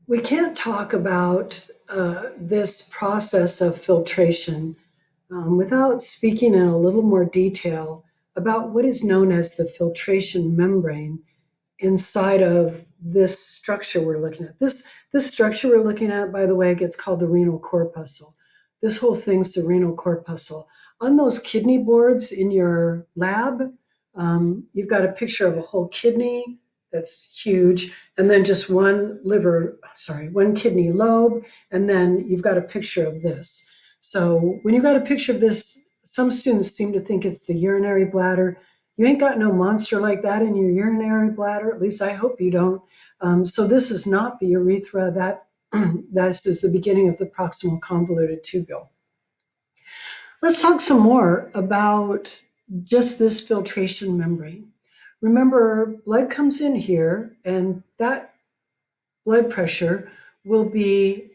We can't talk about this process of filtration without speaking in a little more detail about what is known as the filtration membrane inside of this structure we're looking at. This structure we're looking at, by the way, gets called the renal corpuscle. This whole thing's the renal corpuscle. On those kidney boards in your lab, you've got a picture of a whole kidney that's huge, and then just one kidney lobe, and then you've got a picture of this. So when you've got a picture of this, some students seem to think it's the urinary bladder. You ain't got no monster like that in your urinary bladder. At least I hope you don't. So this is not the urethra. That is the beginning of the proximal convoluted tubule. Let's talk some more about just this filtration membrane. Remember, blood comes in here, and that blood pressure will be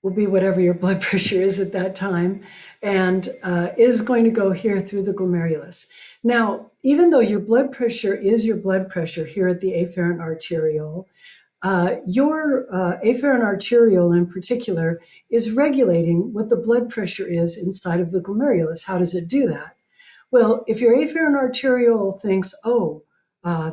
whatever your blood pressure is at that time, and is going to go here through the glomerulus. Now, even though your blood pressure is your blood pressure here at the afferent arteriole, your afferent arteriole in particular is regulating what the blood pressure is inside of the glomerulus. How does it do that? Well, if your afferent arteriole thinks,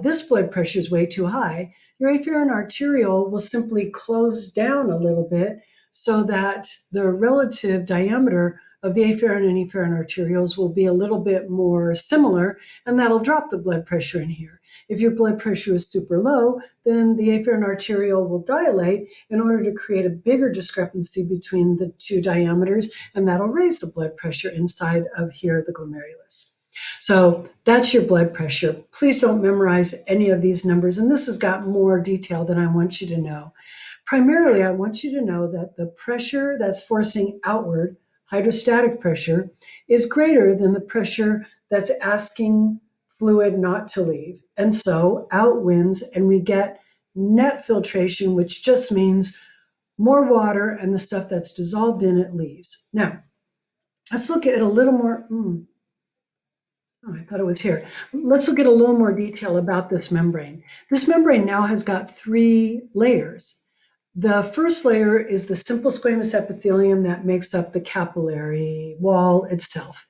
this blood pressure is way too high, your afferent arteriole will simply close down a little bit so that the relative diameter of the afferent and efferent arterioles will be a little bit more similar, and that'll drop the blood pressure in here. If your blood pressure is super low, then the afferent arteriole will dilate in order to create a bigger discrepancy between the two diameters, and that'll raise the blood pressure inside of here, the glomerulus. So that's your blood pressure. Please don't memorize any of these numbers, and this has got more detail than I want you to know. Primarily, I want you to know that the pressure that's forcing outward, hydrostatic pressure, is greater than the pressure that's asking fluid not to leave. And so out wins, and we get net filtration, which just means more water and the stuff that's dissolved in it leaves. Now, let's look at a little more. I thought it was here. Let's look at a little more detail about this membrane. This membrane now has got 3 layers. The first layer is the simple squamous epithelium that makes up the capillary wall itself.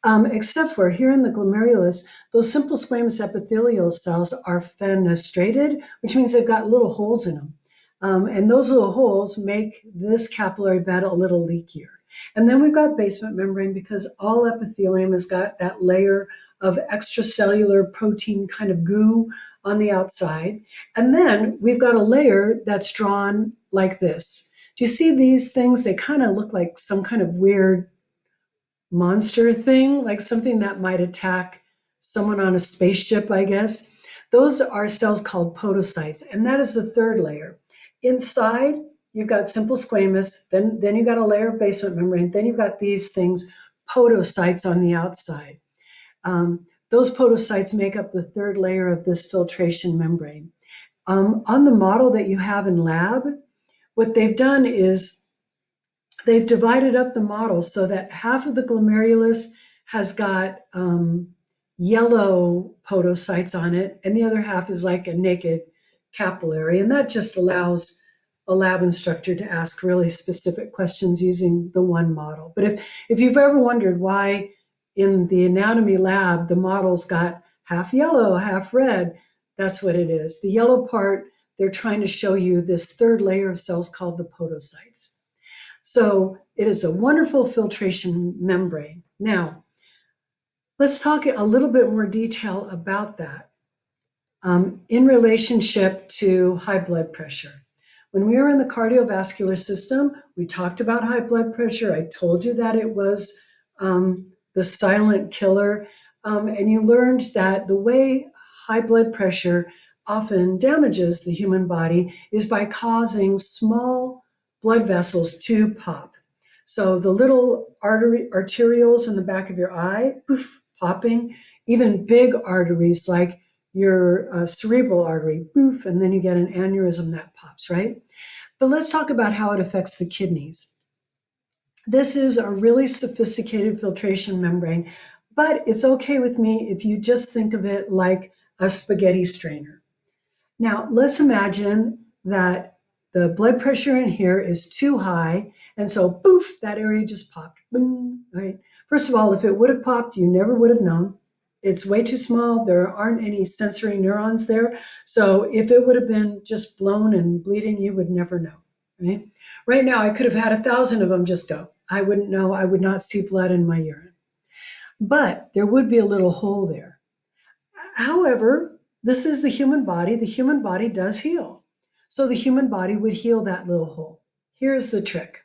Except for here in the glomerulus, those simple squamous epithelial cells are fenestrated, which means they've got little holes in them. And those little holes make this capillary bed a little leakier. And then we've got basement membrane because all epithelium has got that layer of extracellular protein kind of goo on the outside. And then we've got a layer that's drawn like this. Do you see these things? They kind of look like some kind of weird monster thing, like something that might attack someone on a spaceship, I guess. Those are cells called podocytes, and that is the third layer. Inside, you've got simple squamous, then you've got a layer of basement membrane, then you've got these things, podocytes on the outside. Those podocytes make up the third layer of this filtration membrane. On the model that you have in lab, what they've done is they've divided up the model so that half of the glomerulus has got yellow podocytes on it, and the other half is like a naked capillary. And that just allows a lab instructor to ask really specific questions using the one model. But if you've ever wondered why in the anatomy lab the model's got half yellow, half red, that's what it is. The yellow part, they're trying to show you this third layer of cells called the podocytes. So it is a wonderful filtration membrane. Now, let's talk a little bit more detail about that in relationship to high blood pressure. When we were in the cardiovascular system, we talked about high blood pressure. I told you that it was the silent killer. And you learned that the way high blood pressure often damages the human body is by causing small blood vessels to pop. So the little arterioles in the back of your eye, poof, popping, even big arteries like your cerebral artery, poof, and then you get an aneurysm that pops, right? But let's talk about how it affects the kidneys. This is a really sophisticated filtration membrane, but it's okay with me if you just think of it like a spaghetti strainer. Now, let's imagine that the blood pressure in here is too high, and so poof, that area just popped. Boom, right? First of all, if it would have popped, you never would have known. It's way too small. There aren't any sensory neurons there. So if it would have been just blown and bleeding, you would never know, right? Right now, I could have had 1,000 of them just go. I wouldn't know. I would not see blood in my urine. But there would be a little hole there. However, this is the human body. The human body does heal. So the human body would heal that little hole. Here's the trick.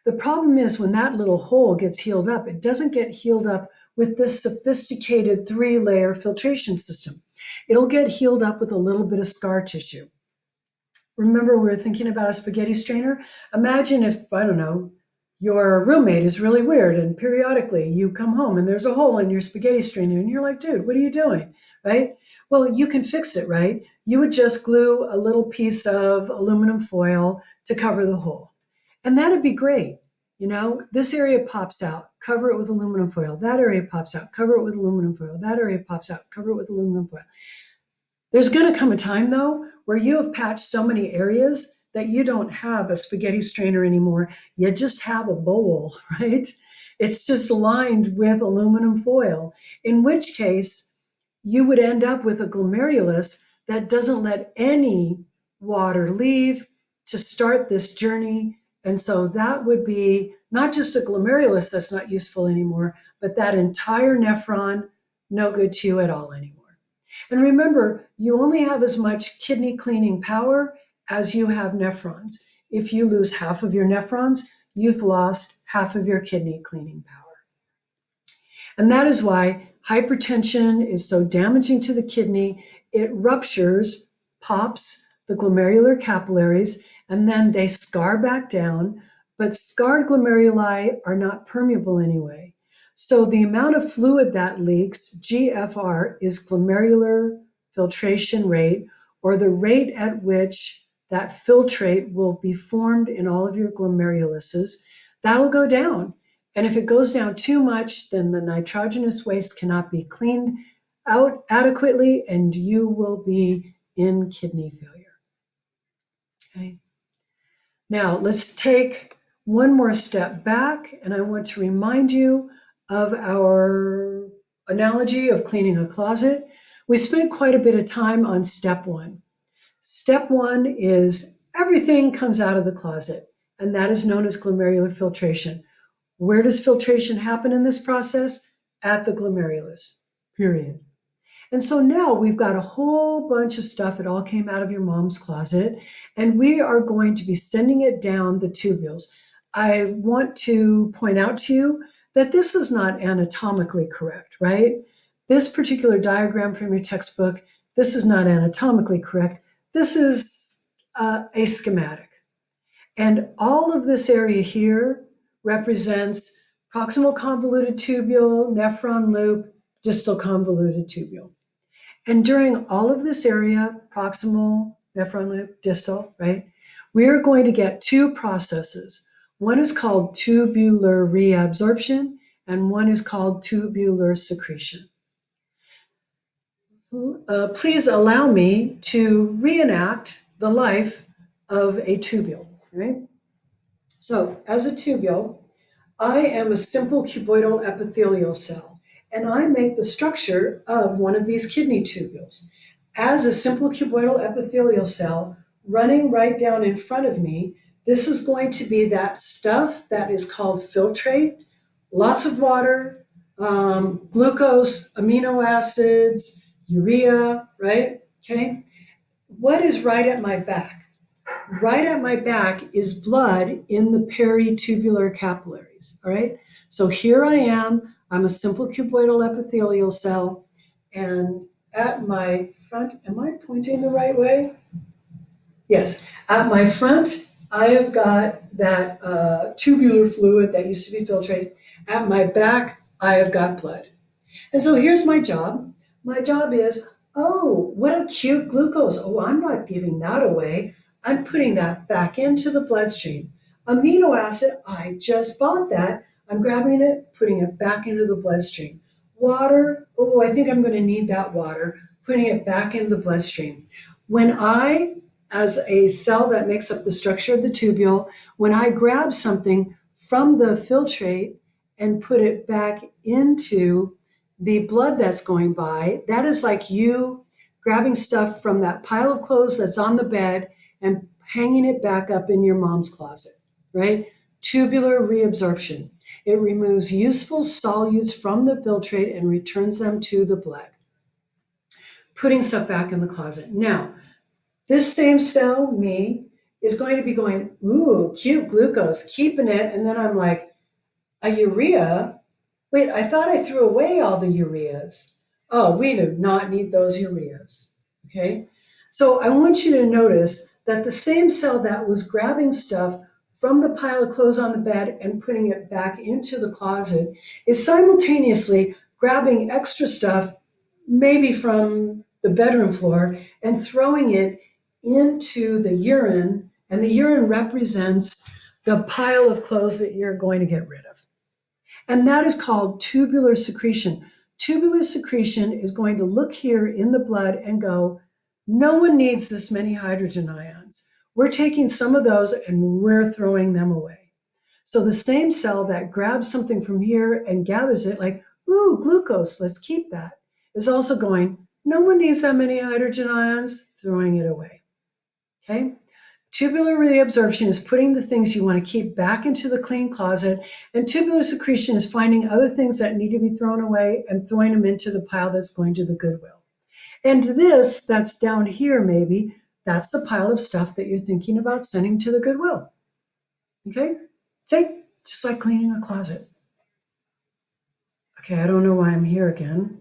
The problem is when that little hole gets healed up, it doesn't get healed up with this sophisticated 3-layer filtration system. It'll get healed up with a little bit of scar tissue. Remember, we were thinking about a spaghetti strainer? Imagine if, I don't know, your roommate is really weird and periodically you come home and there's a hole in your spaghetti strainer and you're like, dude, what are you doing? Right? Well, you can fix it, right? You would just glue a little piece of aluminum foil to cover the hole. And that'd be great. You know, this area pops out, cover it with aluminum foil. That area pops out, cover it with aluminum foil. That area pops out, cover it with aluminum foil. There's going to come a time, though, where you have patched so many areas that you don't have a spaghetti strainer anymore. You just have a bowl, right? It's just lined with aluminum foil, in which case you would end up with a glomerulus that doesn't let any water leave to start this journey. And so that would be not just a glomerulus that's not useful anymore, but that entire nephron, no good to you at all anymore. And remember, you only have as much kidney cleaning power as you have nephrons. If you lose half of your nephrons, you've lost half of your kidney cleaning power. And that is why hypertension is so damaging to the kidney. It ruptures, pops the glomerular capillaries, and then they scar back down. But scarred glomeruli are not permeable anyway. So the amount of fluid that leaks, GFR, is glomerular filtration rate, or the rate at which that filtrate will be formed in all of your glomeruluses. That'll go down. And if it goes down too much, then the nitrogenous waste cannot be cleaned out adequately, and you will be in kidney failure. Okay. Now, let's take one more step back, and I want to remind you of our analogy of cleaning a closet. We spent quite a bit of time on step one. Step one is everything comes out of the closet, and that is known as glomerular filtration. Where does filtration happen in this process? At the glomerulus, period. And so now we've got a whole bunch of stuff. It all came out of your mom's closet, and we are going to be sending it down the tubules. I want to point out to you that this is not anatomically correct, right? This particular diagram from your textbook, this is not anatomically correct. This is a schematic. And all of this area here represents proximal convoluted tubule, nephron loop, distal convoluted tubule. And during all of this area, proximal, nephron loop, distal, right, we are going to get two processes. One is called tubular reabsorption, and one is called tubular secretion. Please allow me to reenact the life of a tubule, right? So as a tubule, I am a simple cuboidal epithelial cell, and I make the structure of one of these kidney tubules. As a simple cuboidal epithelial cell running right down in front of me, this is going to be that stuff that is called filtrate, lots of water, glucose, amino acids, urea, right? Okay. What is right at my back? Right at my back is blood in the peritubular capillaries, all right? So here I am, I'm a simple cuboidal epithelial cell, and at my front, am I pointing the right way? Yes, at my front, I have got that tubular fluid that used to be filtrate. At my back, I have got blood. And so here's my job. My job is, oh, what a cute glucose. Oh, I'm not giving that away. I'm putting that back into the bloodstream. Amino acid, I just bought that. I'm grabbing it, putting it back into the bloodstream. Water, oh, I think I'm going to need that water, putting it back into the bloodstream. When I, as a cell that makes up the structure of the tubule, when I grab something from the filtrate and put it back into the blood that's going by, that is like you grabbing stuff from that pile of clothes that's on the bed and hanging it back up in your mom's closet, right? Tubular reabsorption. It removes useful solutes from the filtrate and returns them to the blood, putting stuff back in the closet. Now, this same cell, me, is going to be going, ooh, cute glucose, keeping it. And then I'm like, a urea? Wait, I thought I threw away all the ureas. Oh, we do not need those ureas. Okay? So I want you to notice that the same cell that was grabbing stuff from the pile of clothes on the bed and putting it back into the closet is simultaneously grabbing extra stuff, maybe from the bedroom floor, and throwing it into the urine. And the urine represents the pile of clothes that you're going to get rid of. And that is called tubular secretion. Tubular secretion is going to look here in the blood and go, no one needs this many hydrogen ions. We're taking some of those and we're throwing them away. So the same cell that grabs something from here and gathers it, like, ooh, glucose, let's keep that, is also going, no one needs that many hydrogen ions, throwing it away. Okay? Tubular reabsorption is putting the things you want to keep back into the clean closet, and tubular secretion is finding other things that need to be thrown away and throwing them into the pile that's going to the Goodwill. And this, that's down here maybe, that's the pile of stuff that you're thinking about sending to the Goodwill. Okay? See? Just like cleaning a closet. Okay, I don't know why I'm here again.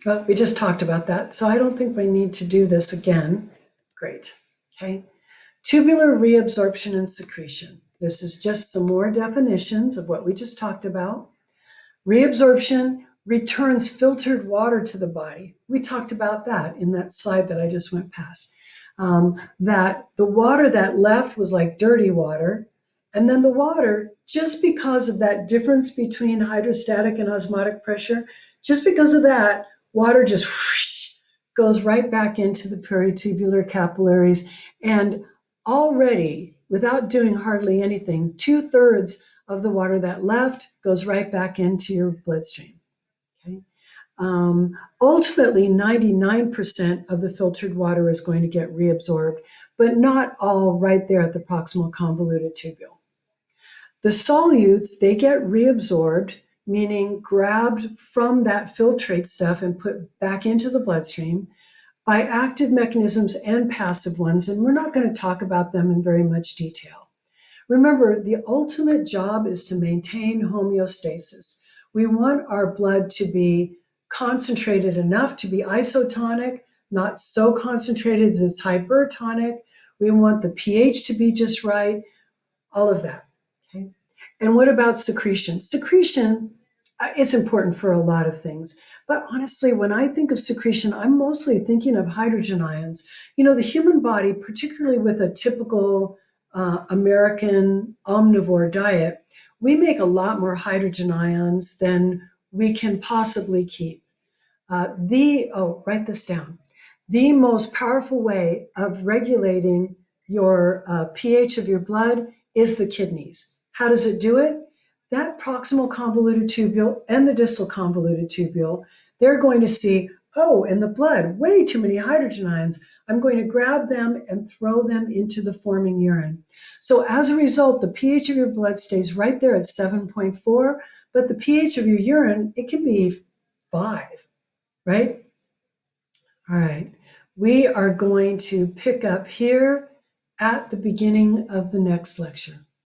Well, we just talked about that, so I don't think we need to do this again. Great. Okay. Tubular reabsorption and secretion. This is just some more definitions of what we just talked about. Reabsorption returns filtered water to the body. We talked about that in that slide that I just went past. That the water that left was like dirty water. And then the water, just because of that difference between hydrostatic and osmotic pressure, just because of that, water just whoosh, goes right back into the peritubular capillaries. And already, without doing hardly anything, 2/3 of the water that left goes right back into your bloodstream. Okay? Ultimately, 99% of the filtered water is going to get reabsorbed, but not all right there at the proximal convoluted tubule. The solutes, they get reabsorbed, meaning grabbed from that filtrate stuff and put back into the bloodstream by active mechanisms and passive ones, and we're not going to talk about them in very much detail. Remember, the ultimate job is to maintain homeostasis. We want our blood to be concentrated enough to be isotonic, not so concentrated that it's hypertonic. We want the pH to be just right, all of that. Okay? And what about secretion? Secretion is important for a lot of things. But honestly, when I think of secretion, I'm mostly thinking of hydrogen ions. You know, the human body, particularly with a typical American omnivore diet, we make a lot more hydrogen ions than we can possibly keep. Write this down. The most powerful way of regulating your pH of your blood is the kidneys. How does it do it? That proximal convoluted tubule and the distal convoluted tubule, they're going to see, oh, in the blood, way too many hydrogen ions. I'm going to grab them and throw them into the forming urine. So as a result, the pH of your blood stays right there at 7.4, but the pH of your urine, it can be 5, right? All right. We are going to pick up here at the beginning of the next lecture.